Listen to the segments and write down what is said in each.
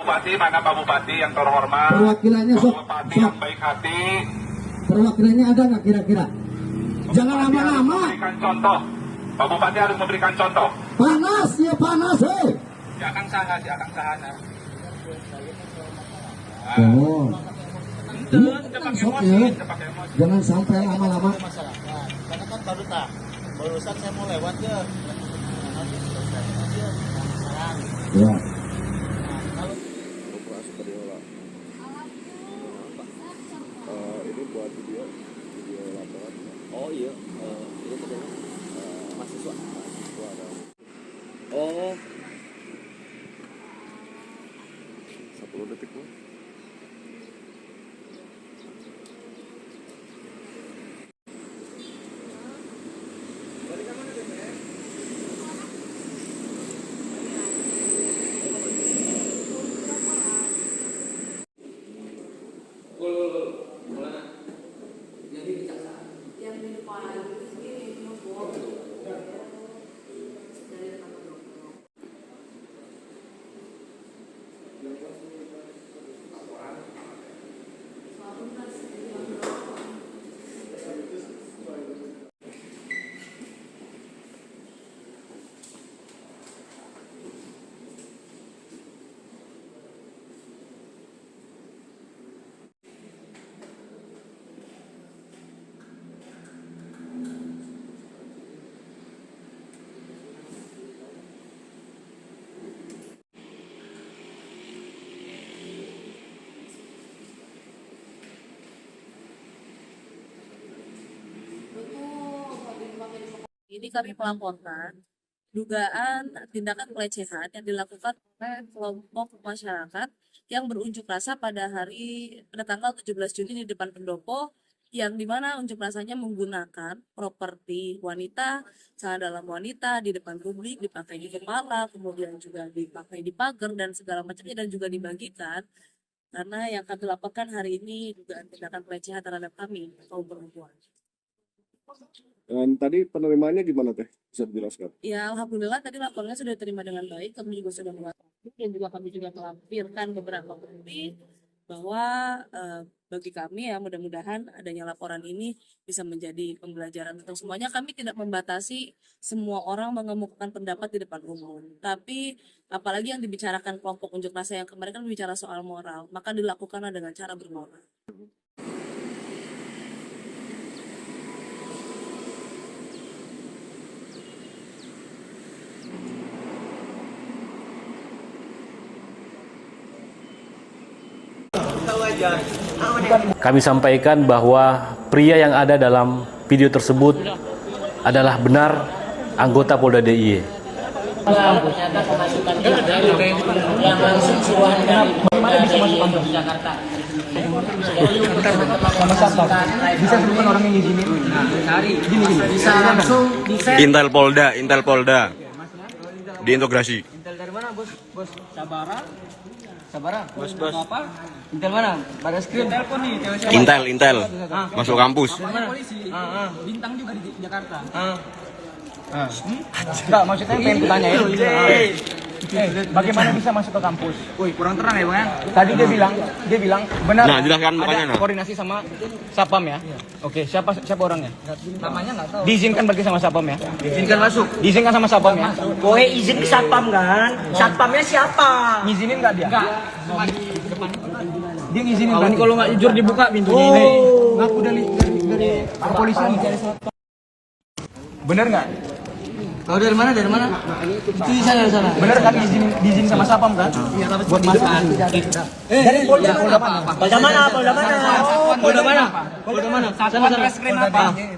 Bupati, mana Pak Bupati yang terhormat? Perwakilannya Pak sok, Bupati sok. yang baik hati. Perwakilannya ada nggak kira-kira? Jangan Bupati harus lama-lama. memberikan contoh. Pak Bupati harus memberikan contoh. Panas ya panas, hei. Ya Kang Saha, ya Kang Sahana. Oh, Itu cepat sok emosi, ya. cepat emosi. Jangan sampai lama-lama. Masyarakat, karena kan barusan saya mau lewat ya. Ya. Operasi Kadiola. Ini buat video laporan. Oh iya, ini tadi mahasiswa. Ada Oh, 10 detik Mas. Ini kami melaporkan dugaan tindakan pelecehan yang dilakukan oleh kelompok masyarakat yang berunjuk rasa pada tanggal 17 Juni di depan pendopo, yang dimana unjuk rasanya menggunakan properti wanita, celana dalam wanita di depan publik, dipakai di kepala, kemudian juga dipakai di pagar dan segala macamnya, dan juga dibagikan. Karena yang kami laporkan hari ini dugaan tindakan pelecehan terhadap kami, kaum perempuan. Dan tadi penerimaannya gimana Teh? Bisa dijelaskan? Ya, alhamdulillah tadi laporannya sudah diterima dengan baik. Kami juga sudah melaporkan dan juga kami juga melampirkan beberapa bukti bahwa bagi kami ya, mudah-mudahan adanya laporan ini bisa menjadi pembelajaran untuk semuanya. Kami tidak membatasi semua orang mengemukakan pendapat di depan umum, tapi apalagi yang dibicarakan kelompok unjuk rasa yang kemarin kan bicara soal moral, maka dilakukanlah dengan cara bermoral. Kami sampaikan bahwa pria yang ada dalam video tersebut adalah benar anggota Polda DIY. Ternyata pemasukannya yang langsung suruhan dari Jakarta. sama siapa? Bisa sebutkan orang yang ngizinin? Bisa langsung Intel Polda. Diintegrasi. Intel dari mana, Bos? Bos Sabara? Bos. Apa? Intel mana? Barreskrim. Telepon nih, Intel. Masuk kampus. polisi. Bintang juga di Jakarta. Enggak, maksudnya yang pengen kutanyain. Bagaimana bisa masuk ke kampus? Woi, kurang terang ya, Bang. Tadi dia bilang benar. Nah, jelaskan makanya, ada nah. koordinasi sama Satpam ya. Oke, siapa orangnya? Namanya enggak tahu. Diizinkan pergi sama Satpam ya? Diizinkan masuk. Diizinkan sama Satpam ya? Boy izin ke satpam kan? Satpamnya siapa? Ngizinin enggak dia? Enggak. Dia ngizinin kan? Kalau nggak jujur dibuka pintunya ini. Ngaku dari kepolisian. Bener nggak? Kau dari mana? Dari mana? Itu di sana. Bener kan diizin sama Satpam kan? Buat masuk. Dari Polda mana? Polda mana? Polda mana? Sana.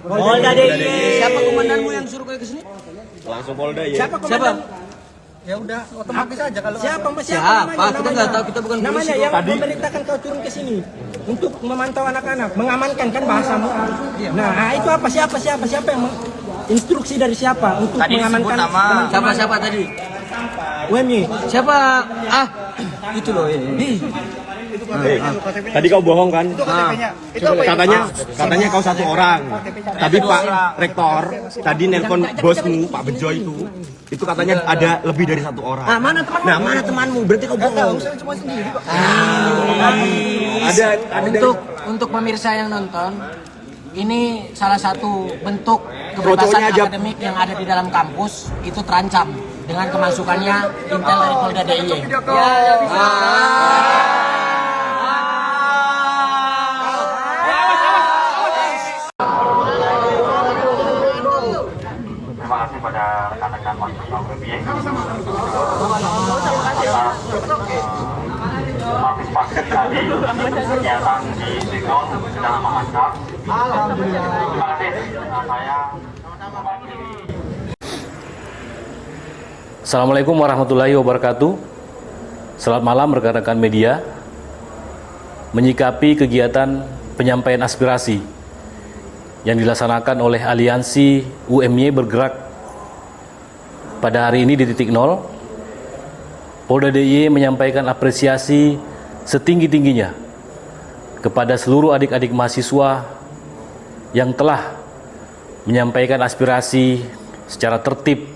Polda DIY. Siapa komandanmu yang suruh ke sini? Langsung Polda ya. Siapa komandan? Ya udah, otomatis aja kalau Siapa? Kita nggak tahu, kita bukan Namanya polisi. yang memerintahkan kau turun ke sini untuk memantau anak-anak, mengamankan kan bahasamu. Nah, itu apa? Siapa yang instruksi dari siapa untuk mengamankan teman-teman? Siapa tadi? UMY. Siapa? Itu loh. Tadi kau bohong kan? Katanya kau satu orang. Tapi Pak Rektor tadi nelpon bosmu Pak Bejo itu katanya ada lebih dari satu orang. Mana temanmu? Nah, mana temanmu? Berarti kau bohong. Saya cuma sendiri kok. Untuk pemirsa yang nonton, ini salah satu bentuk Fotonya kebebasan aja. akademik yang ada di dalam kampus itu terancam dengan kemasukannya Intel dari Polda DIY. Terima kasih pada rekan-rekan mahasiswa UMY partisipasi tadi kegiatan di Teknon dalam memasak. Terima kasih. Saya mewakili. Assalamualaikum warahmatullahi wabarakatuh. Selamat malam rekan-rekan media. Menyikapi kegiatan penyampaian aspirasi yang dilaksanakan oleh Aliansi UMY Bergerak pada hari ini di titik nol, Polda DIY menyampaikan apresiasi setinggi-tingginya kepada seluruh adik-adik mahasiswa yang telah menyampaikan aspirasi secara tertib,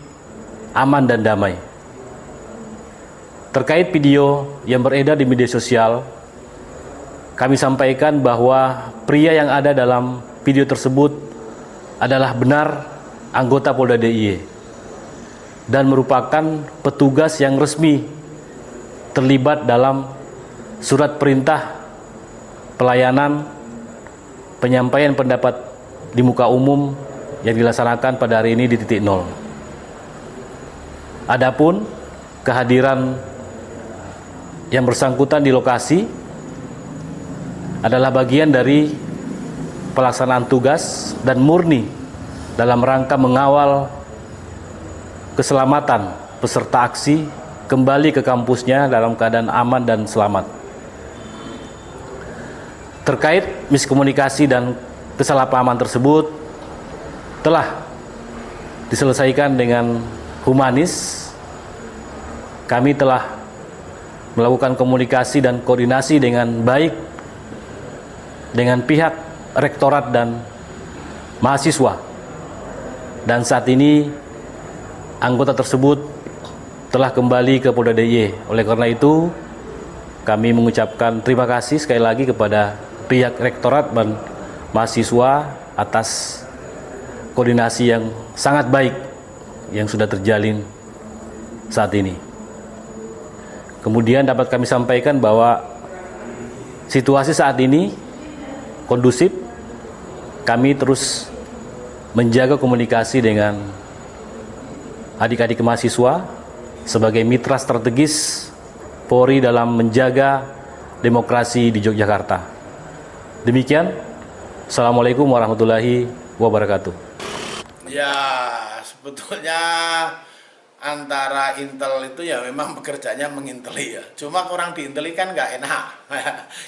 aman dan damai. Terkait video yang beredar di media sosial, kami sampaikan bahwa pria yang ada dalam video tersebut adalah benar anggota Polda DIY dan merupakan petugas yang resmi terlibat dalam surat perintah pelayanan penyampaian pendapat di muka umum yang dilaksanakan pada hari ini di titik nol. Adapun kehadiran yang bersangkutan di lokasi adalah bagian dari pelaksanaan tugas dan murni dalam rangka mengawal keselamatan peserta aksi kembali ke kampusnya dalam keadaan aman dan selamat. Terkait miskomunikasi dan kesalahpahaman tersebut telah diselesaikan dengan humanis. Kami telah melakukan komunikasi dan koordinasi dengan baik dengan pihak rektorat dan mahasiswa, dan saat ini anggota tersebut telah kembali ke Polda DIY. Oleh karena itu kami mengucapkan terima kasih sekali lagi kepada pihak rektorat dan mahasiswa atas koordinasi yang sangat baik yang sudah terjalin saat ini. Kemudian dapat kami sampaikan bahwa situasi saat ini kondusif. Kami terus menjaga komunikasi dengan adik-adik mahasiswa sebagai mitra strategis Polri dalam menjaga demokrasi di Yogyakarta. Demikian, Assalamualaikum warahmatullahi wabarakatuh. Ya, sebetulnya antara Intel itu ya memang bekerjanya menginteli ya. Cuma orang diinteli kan nggak enak.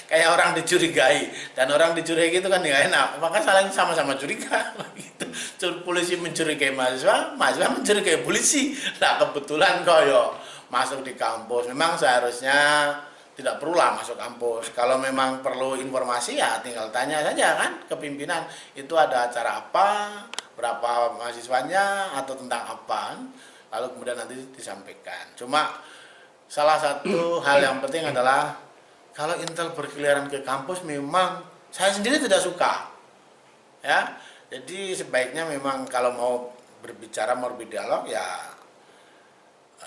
Kayak orang dicurigai. Dan orang dicurigai itu kan nggak enak. Maka saling sama-sama curiga. Gitu. Polisi mencurigai mahasiswa, mahasiswa mencurigai polisi. Nah kebetulan kok yo masuk di kampus. Memang seharusnya tidak perlulah masuk kampus. Kalau memang perlu informasi ya tinggal tanya saja kan ke pimpinan. Itu ada acara apa, berapa mahasiswanya, atau tentang apa. Lalu kemudian nanti disampaikan. Cuma salah satu hal yang penting adalah kalau Intel berkeliaran ke kampus memang saya sendiri tidak suka. Ya. Jadi sebaiknya memang kalau mau berbicara, mau berdialog ya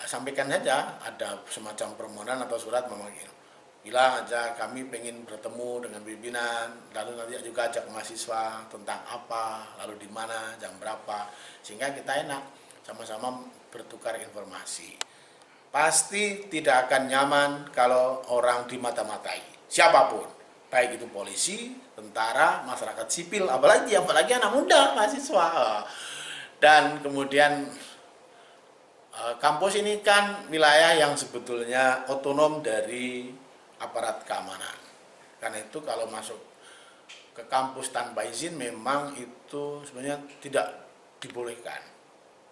sampaikan saja, ada semacam permohonan atau surat memanggil. Bilang aja kami pengen bertemu dengan pimpinan, lalu nanti juga ajak mahasiswa tentang apa, lalu di mana, jam berapa, sehingga kita enak sama-sama bertukar informasi. Pasti tidak akan nyaman kalau orang dimata-matai, siapapun, baik itu polisi, tentara, masyarakat sipil, apalagi anak muda, mahasiswa. Dan kemudian kampus ini kan wilayah yang sebetulnya otonom dari aparat keamanan. Karena itu kalau masuk ke kampus tanpa izin memang itu sebenarnya tidak dibolehkan.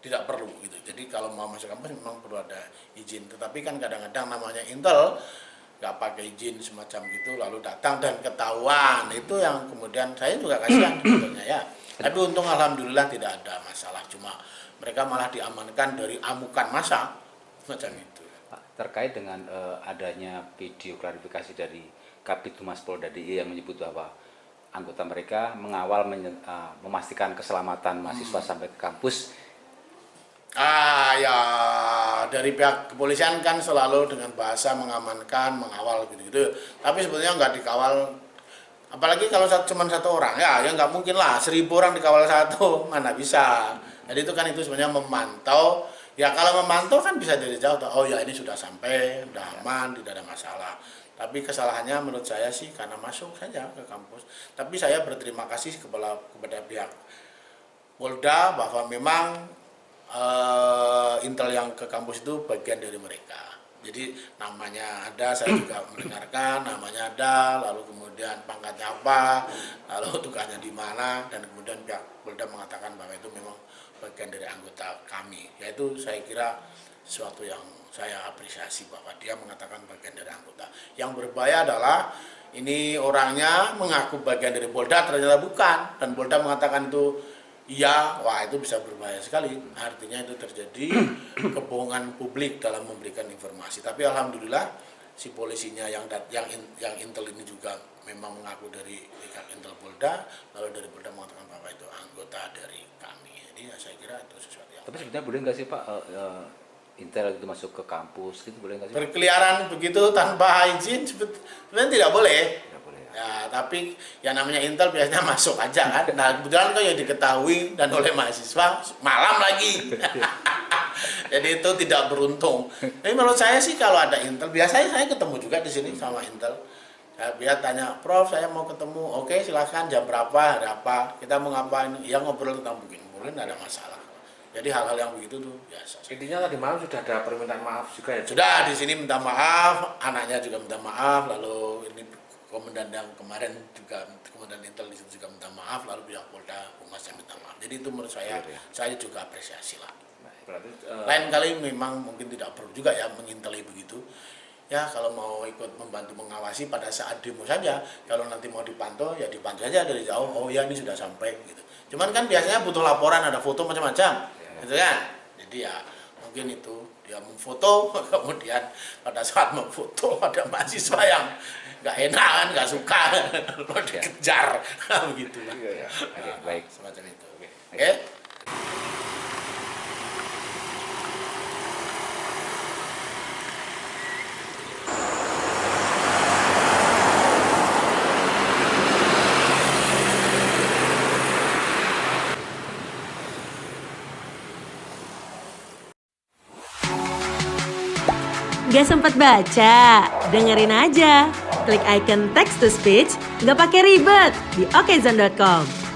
Tidak perlu gitu. Jadi kalau mau masuk kampus memang perlu ada izin. Tetapi kan kadang-kadang namanya Intel nggak pakai izin semacam gitu lalu datang dan ketahuan, itu yang kemudian saya juga kasihan sebetulnya ya. Tapi untung alhamdulillah tidak ada masalah, cuma mereka malah diamankan dari amukan massa macam itu. Pak, terkait dengan adanya video klarifikasi dari Kabid Humas Polda DIY yang menyebut bahwa anggota mereka mengawal memastikan keselamatan mahasiswa sampai ke kampus. Ya dari pihak kepolisian kan selalu dengan bahasa mengamankan, mengawal gitu-gitu. Tapi sebetulnya nggak dikawal, apalagi kalau cuma satu orang ya nggak mungkin lah 1000 orang dikawal satu, mana bisa. Jadi itu kan itu sebenarnya memantau. Ya kalau memantau kan bisa dari jauh, oh ya ini sudah sampai, sudah aman, tidak ada masalah. Tapi kesalahannya menurut saya sih karena masuk saja ke kampus. Tapi saya berterima kasih kepada pihak Polda bahwa memang intel yang ke kampus itu bagian dari mereka. Jadi namanya ada, saya juga mendengarkan namanya ada, lalu kemudian pangkatnya apa, lalu tugasnya di mana, dan kemudian pihak Polda mengatakan bahwa itu memang bagian dari anggota kami. Yaitu saya kira sesuatu yang saya apresiasi bahwa dia mengatakan bagian dari anggota. Yang berbahaya adalah ini orangnya mengaku bagian dari Polda, ternyata bukan, dan Polda mengatakan itu iya, wah itu bisa berbahaya sekali. Artinya itu terjadi kebohongan publik dalam memberikan informasi. Tapi alhamdulillah si polisinya yang intel ini juga memang mengaku dari intel Polda, lalu dari Polda mengatakan bahwa itu anggota dari kami. Jadi ya, saya kira itu sesuatu yang. Tapi sebenarnya boleh nggak sih Pak intel itu masuk ke kampus, gitu boleh nggak sih? Berkeliaran begitu tanpa izin sebenarnya tidak boleh. Ya, tapi yang namanya intel biasanya masuk aja kan. Nah, kebetulan kok ya diketahui dan oleh mahasiswa malam lagi. Jadi itu tidak beruntung. Tapi menurut saya sih kalau ada intel, biasanya saya ketemu juga di sini sama intel. Dia tanya, Prof, saya mau ketemu. Oke, silahkan jam berapa, ada apa? Kita mau ngapain? Ya ngobrol tentang mungkin tidak ada masalah. Jadi hal-hal yang begitu tuh biasa. Intinya tadi malam sudah ada permintaan maaf juga ya? Sudah, di sini minta maaf, anaknya juga minta maaf, lalu ini komandan yang kemarin juga, komandan intel di situ juga minta maaf, lalu pihak Polda Humasnya minta maaf. Jadi itu menurut saya juga apresiasi lah. Berarti, lain kali memang mungkin tidak perlu juga ya menginteli begitu. Ya kalau mau ikut membantu mengawasi pada saat demo saja, kalau nanti mau dipantau ya dipantau saja dari jauh, oh ya ini sudah sampai gitu. Cuman kan biasanya butuh laporan, ada foto macam-macam, gitu kan. Jadi ya mungkin itu dia memfoto, kemudian pada saat memfoto ada mahasiswa yang nggak enak kan, nggak suka, lalu dikejar, begitu lah. Baik, semacam itu. Oke. Gak sempat baca? Dengerin aja. Klik icon text to speech, gak pakai ribet di okezone.com.